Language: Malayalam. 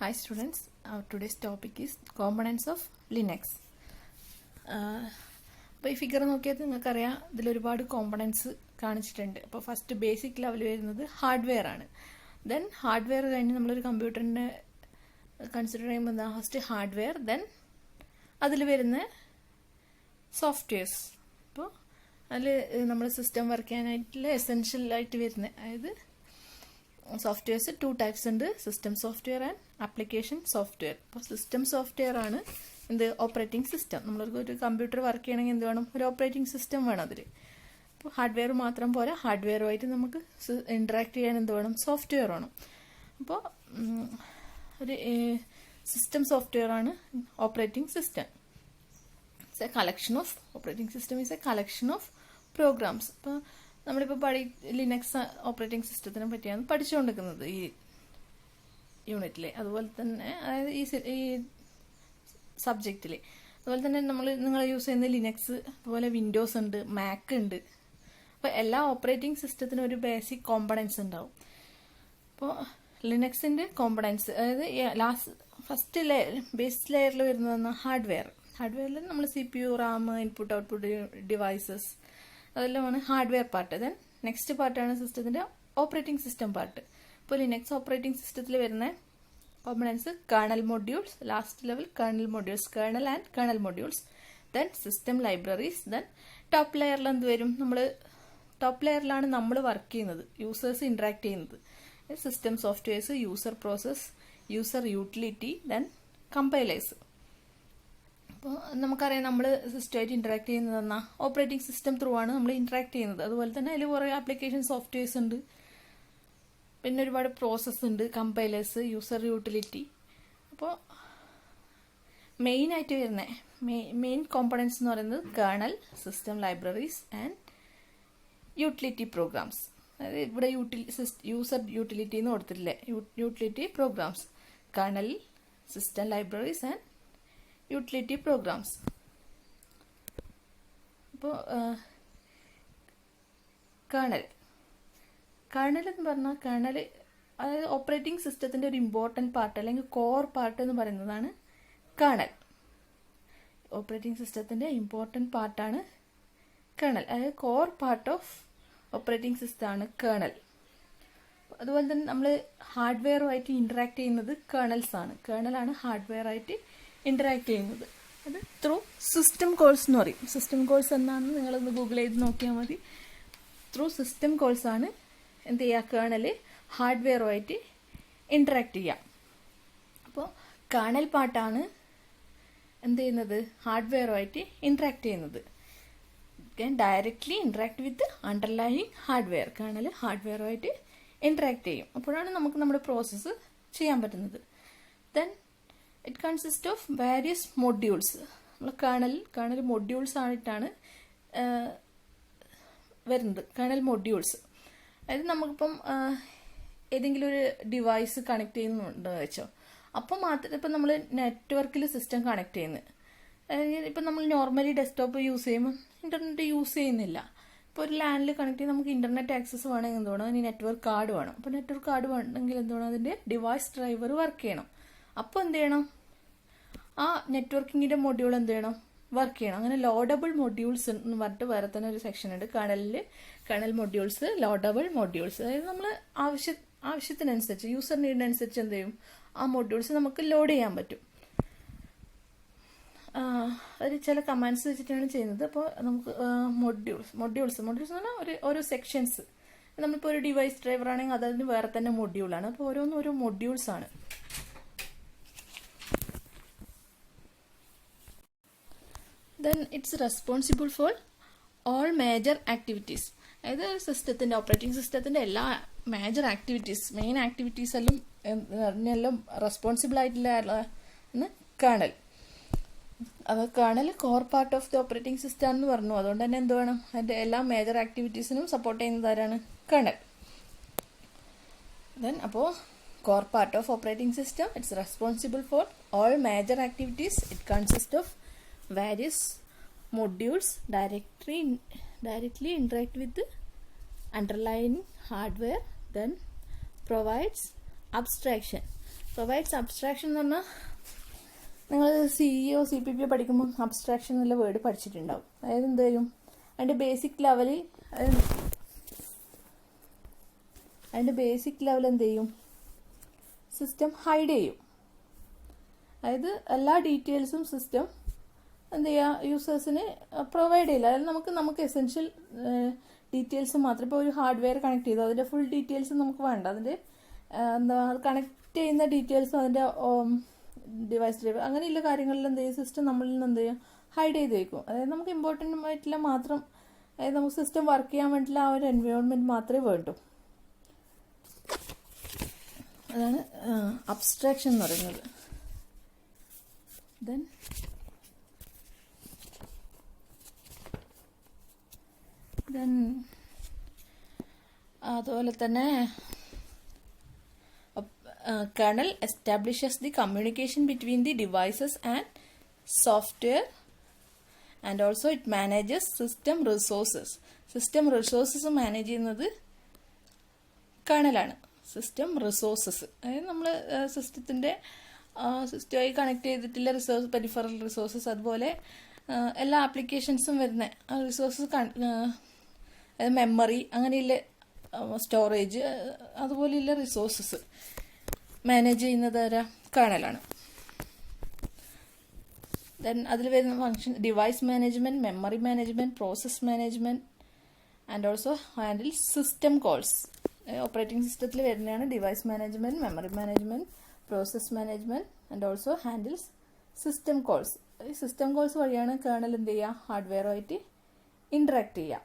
Hi students, today's topic is components of Linux. അപ്പോൾ ഈ ഫിഗർ നോക്കിയാൽ നിങ്ങൾക്കറിയാം ഇതിലൊരുപാട് കോമ്പണൻസ് കാണിച്ചിട്ടുണ്ട്. അപ്പോൾ ഫസ്റ്റ് ബേസിക് ലെവൽ വരുന്നത് ഹാർഡ്വെയർ ആണ്. ദെൻ ഹാർഡ്വെയർ കഴിഞ്ഞ് നമ്മളൊരു കമ്പ്യൂട്ടറിൻ്റെ കൺസിഡർ ചെയ്യുമ്പോൾ എന്താ ഫസ്റ്റ് ഹാർഡ്വെയർ, ദെൻ അതിൽ വരുന്ന സോഫ്റ്റ്വെയർസ്. അപ്പോൾ അതിൽ നമ്മൾ സിസ്റ്റം വർക്ക് ചെയ്യാനായിട്ടുള്ള എസെൻഷ്യൽ ആയിട്ട് വരുന്ന, അതായത് സോഫ്റ്റ്വെയർസ് 2 ടൈപ്സ് ഉണ്ട്, system software and application software. അപ്പോൾ സിസ്റ്റം സോഫ്റ്റ്വെയർ ആണ് എന്ത് ഓപ്പറേറ്റിംഗ് സിസ്റ്റം. നമ്മളൊരു കമ്പ്യൂട്ടർ വർക്ക് ചെയ്യണമെങ്കിൽ എന്ത് വേണം, ഒരു ഓപ്പറേറ്റിംഗ് സിസ്റ്റം വേണം അതിൽ. അപ്പോൾ ഹാർഡ്വെയർ മാത്രം പോരാ, ഹാർഡ്വെയറുമായിട്ട് നമുക്ക് ഇൻറ്ററാക്ട് ചെയ്യാൻ എന്ത് വേണം, സോഫ്റ്റ്വെയർ വേണം. അപ്പോൾ ഒരു സിസ്റ്റം സോഫ്റ്റ്വെയർ ആണ് operating system. It's a collection of operating system is a collection of programs. ഇപ്പോൾ നമ്മളിപ്പോൾ ലിനക്സ് ഓപ്പറേറ്റിംഗ് സിസ്റ്റത്തിനെ പറ്റിയാണ് പഠിച്ചുകൊണ്ടിരിക്കുന്നത് ഈ യൂണിറ്റിൽ. അതുപോലെ തന്നെ അതായത് ഈ സബ്ജക്റ്റിൽ അതുപോലെ തന്നെ നിങ്ങൾ യൂസ് ചെയ്യുന്ന ലിനക്സ്, അതുപോലെ വിൻഡോസ് ഉണ്ട്, മാക്ക് ഉണ്ട്. അപ്പോൾ എല്ലാ ഓപ്പറേറ്റിംഗ് സിസ്റ്റത്തിനും ഒരു ബേസിക് കോമ്പണൻസ് ഉണ്ടാവും. അപ്പോൾ ലിനക്സിൻ്റെ കോമ്പണൻസ്, അതായത് ഫസ്റ്റ് ലെയർ, ബേസ് ലെയറിൽ വരുന്നതെന്ന് ഹാർഡ്വെയറിൽ നമ്മൾ CPU, RAM, input output devices, അതെല്ലാമാണ് ഹാർഡ്വെയർ പാർട്ട്. ദെൻ നെക്സ്റ്റ് പാർട്ടാണ് സിസ്റ്റത്തിൻ്റെ ഓപ്പറേറ്റിംഗ് സിസ്റ്റം പാർട്ട്. ഇപ്പോൾ ലിനക്സ് ഓപ്പറേറ്റിംഗ് സിസ്റ്റത്തിൽ വരുന്ന components kernel modules, last level kernel modules, kernel and kernel modules, then system libraries. Then top ലെയറിൽ എന്ത് വരും, ടോപ്പ് ലെയറിലാണ് നമ്മൾ വർക്ക് ചെയ്യുന്നത്, യൂസേഴ്സ് ഇൻറ്ററാക്ട് ചെയ്യുന്നത്. System softwares, user process, user utility, then compilers. അപ്പോൾ നമുക്കറിയാം നമ്മൾ സിസ്റ്റമായിട്ട് ഇൻറ്ററാക്ട് ചെയ്യുന്നതെന്നാ ഓപ്പറേറ്റിംഗ് സിസ്റ്റം ത്രൂ ആണ് നമ്മൾ ഇൻറ്ററാക്ട് ചെയ്യുന്നത്. അതുപോലെ തന്നെ അതിൽ കുറേ ആപ്ലിക്കേഷൻ സോഫ്റ്റ്വെയർസ് ഉണ്ട്, പിന്നെ ഒരുപാട് പ്രോസസ്സ് ഉണ്ട്, കമ്പൈലേഴ്സ്, യൂസർ യൂട്ടിലിറ്റി. അപ്പോൾ മെയിനായിട്ട് വരുന്ന മെയിൻ കോമ്പണൻസ് എന്ന് പറയുന്നത് kernel, system libraries and utility programs. അതായത് ഇവിടെ യൂസർ യൂട്ടിലിറ്റി എന്ന് കൊടുത്തിട്ടില്ലേ, utility programs, kernel, system libraries and utility programs. അപ്പോൾ കേർണൽ എന്ന് പറഞ്ഞാൽ അതായത് ഓപ്പറേറ്റിംഗ് സിസ്റ്റത്തിൻ്റെ ഒരു ഇമ്പോർട്ടൻറ്റ് പാർട്ട് അല്ലെങ്കിൽ കോർ പാർട്ട് എന്ന് പറയുന്നതാണ് കേർണൽ. ഓപ്പറേറ്റിംഗ് സിസ്റ്റത്തിൻ്റെ ഇമ്പോർട്ടൻറ്റ് പാർട്ടാണ് കേർണൽ, അതായത് കോർ പാർട്ട് ഓഫ് ഓപ്പറേറ്റിംഗ് സിസ്റ്റമാണ് കേർണൽ. അതുപോലെ തന്നെ നമ്മൾ ഹാർഡ്വെയറുമായിട്ട് ഇൻറ്ററാക്ട് ചെയ്യുന്നത് കേർണലാണ് ഹാർഡ്വെയറായിട്ട് ഇൻറ്ററാക്ട് ചെയ്യുന്നത്. അത് ത്രൂ സിസ്റ്റം കോൾസ് എന്ന് പറയും. സിസ്റ്റം കോൾസ് എന്നാണെന്ന് നിങ്ങളൊന്ന് ഗൂഗിൾ ചെയ്ത് നോക്കിയാൽ മതി. ത്രൂ സിസ്റ്റം കോൾസ് ആണ് എന്ത് ചെയ്യുക, കേർണൽ ഹാർഡ്വെയറുമായിട്ട് ഇൻറ്ററാക്ട് ചെയ്യാം. അപ്പോൾ കേർണൽ പാർട്ടാണ് എന്ത് ചെയ്യുന്നത്, ഹാർഡ്വെയറുമായിട്ട് ഇൻറ്ററാക്ട് ചെയ്യുന്നത്. Directly interact with underlying hardware. Kernel ഹാർഡ്വെയറുമായിട്ട് ഇൻറ്ററാക്ട് ചെയ്യും. അപ്പോഴാണ് നമുക്ക് നമ്മുടെ പ്രോസസ്സ് ചെയ്യാൻ പറ്റുന്നത്. Then it consist of various modules. നമ്മൾ കേർണൽ മൊഡ്യൂൾസ് ആയിട്ടാണ് വരുന്നത്. കേർണൽ മൊഡ്യൂൾസ് അതായത് നമുക്കിപ്പം ഏതെങ്കിലും ഒരു ഡിവൈസ് കണക്ട് ചെയ്യുന്നുണ്ടെന്ന് വെച്ചോ, അപ്പം മാത്രം ഇപ്പം നമ്മൾ നെറ്റ്വർക്കിൽ സിസ്റ്റം കണക്ട് ചെയ്യുന്നത്. ഇപ്പം നമ്മൾ നോർമലി ഡെസ്ക്ടോപ്പ് യൂസ് ചെയ്യുമ്പോൾ ഇൻ്റർനെറ്റ് യൂസ് ചെയ്യുന്നില്ല. ഇപ്പോൾ ഒരു ലാൻഡിൽ കണക്ട് ചെയ്ത് നമുക്ക് ഇൻ്റർനെറ്റ് ആക്സസ് വേണമെങ്കിൽ എന്ത് വേണം, അതിന് നെറ്റ്വർക്ക് കാർഡ് വേണം. അപ്പോൾ നെറ്റ്വർക്ക് കാർഡ് വേണമെങ്കിൽ എന്ത് വേണം, അതിൻ്റെ ഡിവൈസ് ഡ്രൈവർ വർക്ക് ചെയ്യണം. അപ്പോൾ എന്ത് ചെയ്യണം, ആ നെറ്റ്വർക്കിങ്ങിൻ്റെ മൊഡ്യൂൾ എന്ത് ചെയ്യണം, വർക്ക് ചെയ്യണം. അങ്ങനെ ലോഡബിൾ മൊഡ്യൂൾസ് എന്ന് പറഞ്ഞിട്ട് വേറെ തന്നെ ഒരു സെക്ഷൻ ഉണ്ട് കേർണൽ മൊഡ്യൂൾസ്, ലോഡബിൾ മൊഡ്യൂൾസ്. അതായത് നമ്മൾ ആവശ്യത്തിനനുസരിച്ച്, യൂസർ നീഡിനനുസരിച്ച് എന്ത് ചെയ്യും, ആ മൊഡ്യൂൾസ് നമുക്ക് ലോഡ് ചെയ്യാൻ പറ്റും. അത് ചില കമാൻഡ്സ് വെച്ചിട്ടാണ് ചെയ്യുന്നത്. അപ്പോൾ നമുക്ക് മൊഡ്യൂൾസ് എന്ന് പറഞ്ഞാൽ ഓരോ സെക്ഷൻസ്. നമ്മളിപ്പോൾ ഒരു ഡിവൈസ് ഡ്രൈവർ ആണെങ്കിൽ അതിന് വേറെ തന്നെ മൊഡ്യൂളാണ്. അപ്പോൾ ഓരോ മൊഡ്യൂൾസ് ആണ്. Then it's responsible for all major activities. അതായത് സിസ്റ്റത്തിൻ്റെ, ഓപ്പറേറ്റിംഗ് സിസ്റ്റത്തിൻ്റെ എല്ലാ മേജർ ആക്ടിവിറ്റീസ്, മെയിൻ ആക്ടിവിറ്റീസ് എല്ലാം റെസ്പോൺസിബിൾ ആയിട്ടുള്ള കേർണൽ. അത് kernel core part of the operating system എന്ന് പറഞ്ഞു. അതുകൊണ്ട് തന്നെ എന്ത് വേണം, അതിൻ്റെ എല്ലാ മേജർ ആക്ടിവിറ്റീസിനും സപ്പോർട്ട് ചെയ്യുന്നത് ആരാണ്, കേർണൽ. ദെൻ അപ്പോൾ core part of operating system, it's responsible for all major activities. It consist of various modules directly interact with the underlying hardware, then provides abstraction. Provides abstraction എന്ന് പറഞ്ഞാൽ നിങ്ങൾ CEO CPP പഠിക്കുമ്പോൾ അബ്സ്ട്രാക്ഷൻ എന്നുള്ള വേർഡ് പഠിച്ചിട്ടുണ്ടാവും. അതായത് എന്ത് ചെയ്യും, അതിൻ്റെ ബേസിക് ലെവൽ എന്ത് ചെയ്യും, സിസ്റ്റം ഹൈഡ് ചെയ്യും. അതായത് എല്ലാ ഡീറ്റെയിൽസും സിസ്റ്റം എന്ത് ചെയ്യുക, യൂസേഴ്സിന് പ്രൊവൈഡ് ചെയ്യില്ല. അതായത് നമുക്ക് എസെൻഷ്യൽ ഡീറ്റെയിൽസ് മാത്രം. ഇപ്പോൾ ഒരു ഹാർഡ്വെയർ കണക്ട് ചെയ്തു, അതിൻ്റെ ഫുൾ ഡീറ്റെയിൽസ് നമുക്ക് വേണ്ട. അതിൻ്റെ കണക്ട് ചെയ്യുന്ന ഡീറ്റെയിൽസും അതിൻ്റെ ഡിവൈസ് ഡ്രൈവർ അങ്ങനെയുള്ള കാര്യങ്ങളിൽ എന്ത് ചെയ്യും, സിസ്റ്റം നമ്മളിൽ നിന്ന് എന്ത് ചെയ്യും, ഹൈഡ് ചെയ്ത് വയ്ക്കും. അതായത് നമുക്ക് ഇമ്പോർട്ടൻ്റ് ആയിട്ടുള്ള മാത്രം, അതായത് നമുക്ക് സിസ്റ്റം വർക്ക് ചെയ്യാൻ വേണ്ടിയിട്ടുള്ള ആ ഒരു എൻവയോൺമെൻറ്റ് മാത്രമേ വേണ്ടൂ. അതാണ് അബ്സ്ട്രാക്ഷൻ എന്ന് പറയുന്നത്. ദെൻ അതുപോലെ തന്നെ kernel establishes the communication between the devices and software, and also it manages system resources. System resources manage ചെയ്യുന്നത് കേണലാണ്. സിസ്റ്റം റിസോഴ്സസ് അതായത് നമ്മൾ സിസ്റ്റമായി കണക്ട് ചെയ്തിട്ടുള്ള പെരിഫറൽ റിസോഴ്സസ്, അതുപോലെ എല്ലാ ആപ്ലിക്കേഷൻസും വരുന്ന റിസോഴ്സസ്, അതായത് മെമ്മറി, അങ്ങനെയുള്ള സ്റ്റോറേജ്, അതുപോലെയുള്ള റിസോഴ്സസ് മാനേജ് ചെയ്യുന്നത് കേണലാണ്. ദെൻ അതിൽ വരുന്ന function device management, memory management, process management, and also handle system calls. Operating സിസ്റ്റത്തിൽ വരുന്നതാണ് device management, memory management, process management, and also handles system calls. ഈ സിസ്റ്റം കോൾസ് വഴിയാണ് കേണൽ എന്ത് ചെയ്യുക, ഹാർഡ്വെയറുമായിട്ട് ഇൻറ്ററാക്ട് ചെയ്യുക.